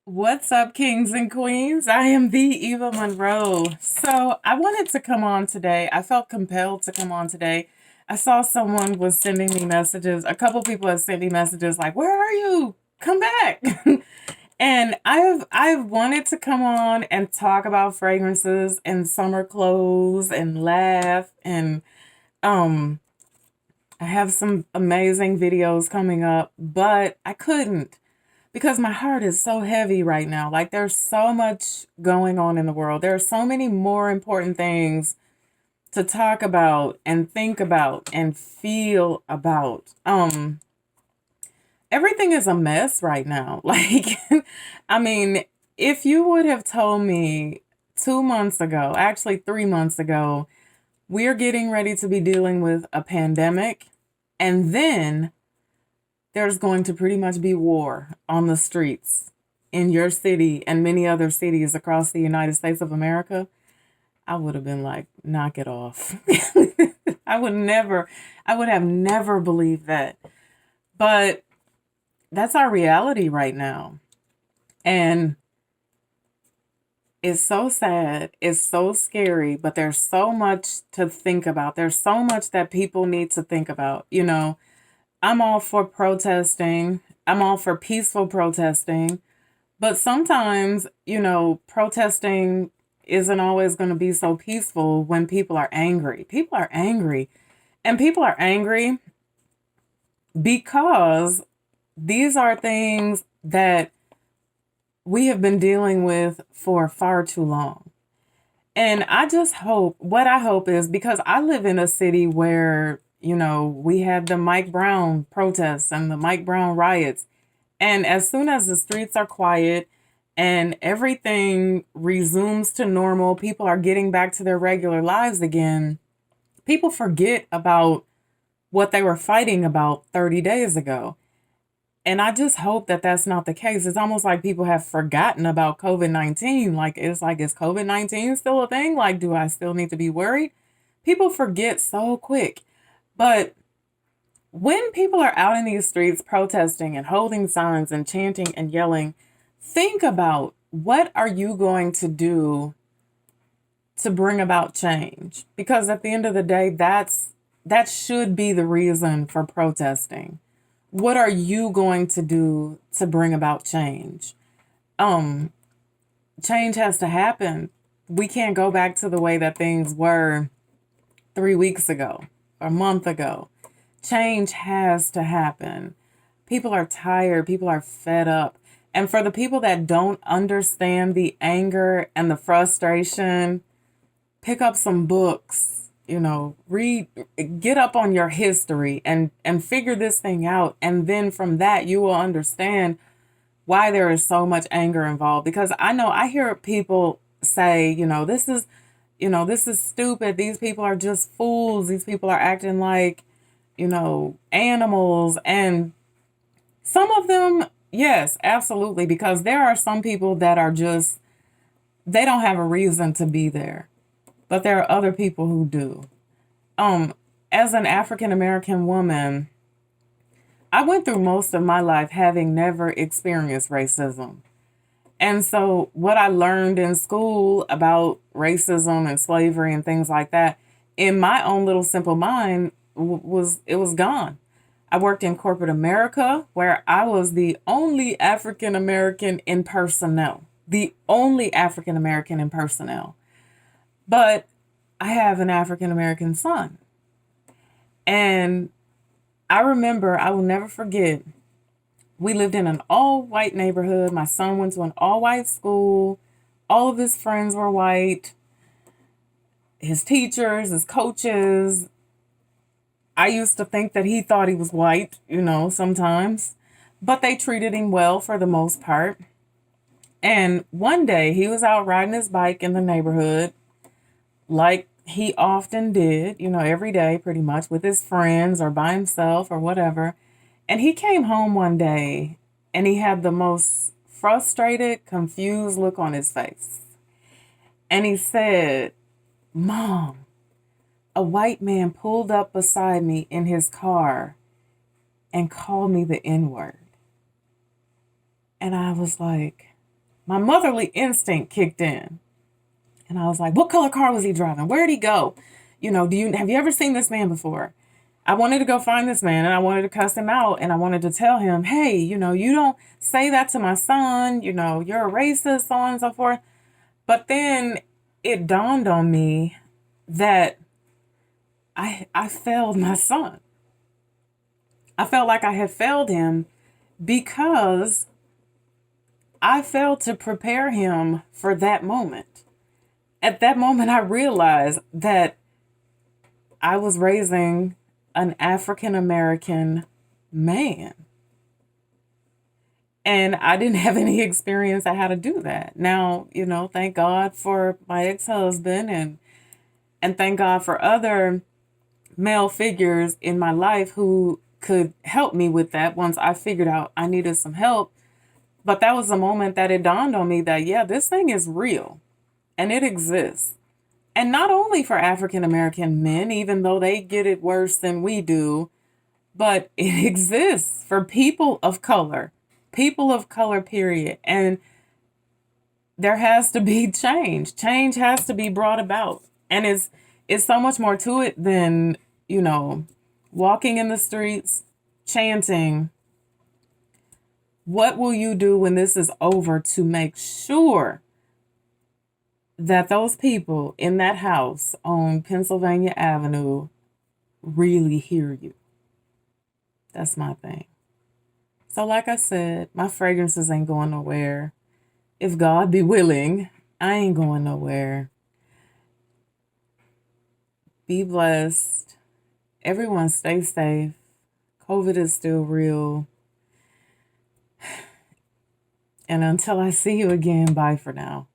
What's up, kings and queens? I am the Eva Monroe. So I wanted to come on today. I felt compelled to come on today. I saw someone was sending me messages. A couple people have sent me messages like, "Where are you? Come back!" And I've wanted to come on and talk about fragrances and summer clothes and laugh and um I have some amazing videos coming up, but I couldn't because my heart is so heavy right now. Like there's so much going on in the world. There are so many more important things to talk about and think about and feel about. Everything is a mess right now. Like I mean, if you would have told me 2 months ago, actually 3 months ago, we're getting ready to be dealing with a pandemic and then there's going to pretty much be war on the streets in your city and many other cities across the United States of America, I would have been like, knock it off. I would never, I would have never believed that. But that's our reality right now. And it's so sad. It's so scary, but there's so much to think about. There's so much that people need to think about. I'm all for protesting. I'm all for peaceful protesting. But sometimes, protesting isn't always going to be so peaceful when people are angry. People are angry. And people are angry because these are things that we have been dealing with for far too long. And I just hope, what I hope is because I live in a city where, we had the Mike Brown protests and the Mike Brown riots. And as soon as the streets are quiet and everything resumes to normal, people are getting back to their regular lives again, people forget about what they were fighting about 30 days ago. And I just hope that that's not the case. It's almost like people have forgotten about COVID-19. Like, is COVID-19 still a thing? Like, do I still need to be worried? People forget so quick. But when people are out in these streets protesting and holding signs and chanting and yelling, think about what are you going to do to bring about change? Because at the end of the day, that should be the reason for protesting. What are you going to do to bring about change? Um, Change has to happen. We can't go back to the way that things were 3 weeks ago, a month ago. Change has to happen. People are tired, people are fed up. And for the people that don't understand the anger and the frustration, pick up some books, read, get up on your history and figure this thing out. And then from that, you will understand why there is so much anger involved. Because I know I hear people say, this is stupid. These people are just fools. These people are acting like, animals. And some of them, yes, absolutely, because there are some people that are just, they don't have a reason to be there. But there are other people who do. Um, as an African American woman, I went through most of my life having never experienced racism. And so, what I learned in school about racism and slavery and things like that, in my own little simple mind, was gone. I worked in corporate America where I was the only African American in personnel, the only African American in personnel. But I have an African American son. And I remember, I will never forget, we lived in an all white neighborhood. My son went to an all white school. All of his friends were white, his teachers, his coaches. I used to think that he thought he was white, sometimes, but they treated him well for the most part. And one day he was out riding his bike in the neighborhood, like he often did, every day pretty much with his friends or by himself or whatever. And he came home one day and he had the most frustrated, confused look on his face. And he said, "Mom, a white man pulled up beside me in his car and called me the N word." And I was like, my motherly instinct kicked in. And I was like, what color car was he driving? Where'd he go? Have you ever seen this man before? I wanted to go find this man and I wanted to cuss him out and I wanted to tell him, hey, you don't say that to my son, you're a racist, so on and so forth. But then it dawned on me that I failed my son. I felt like I had failed him because I failed to prepare him for that moment. At that moment, I realized that I was raising an African American man. And I didn't have any experience on how to do that. Now, thank God for my ex-husband and thank God for other male figures in my life who could help me with that once I figured out I needed some help. But that was the moment that it dawned on me that, yeah, this thing is real and it exists. And not only for African American men, even though they get it worse than we do, but it exists for people of color, period. And there has to be change. Change has to be brought about. And it's so much more to it than, walking in the streets, chanting, what will you do when this is over to make sure that those people in that house on Pennsylvania Avenue really hear you? That's my thing. So, like I said, my fragrances ain't going nowhere. If God be willing, I ain't going nowhere. Be blessed. Everyone stay safe. COVID is still real. And until I see you again, bye for now.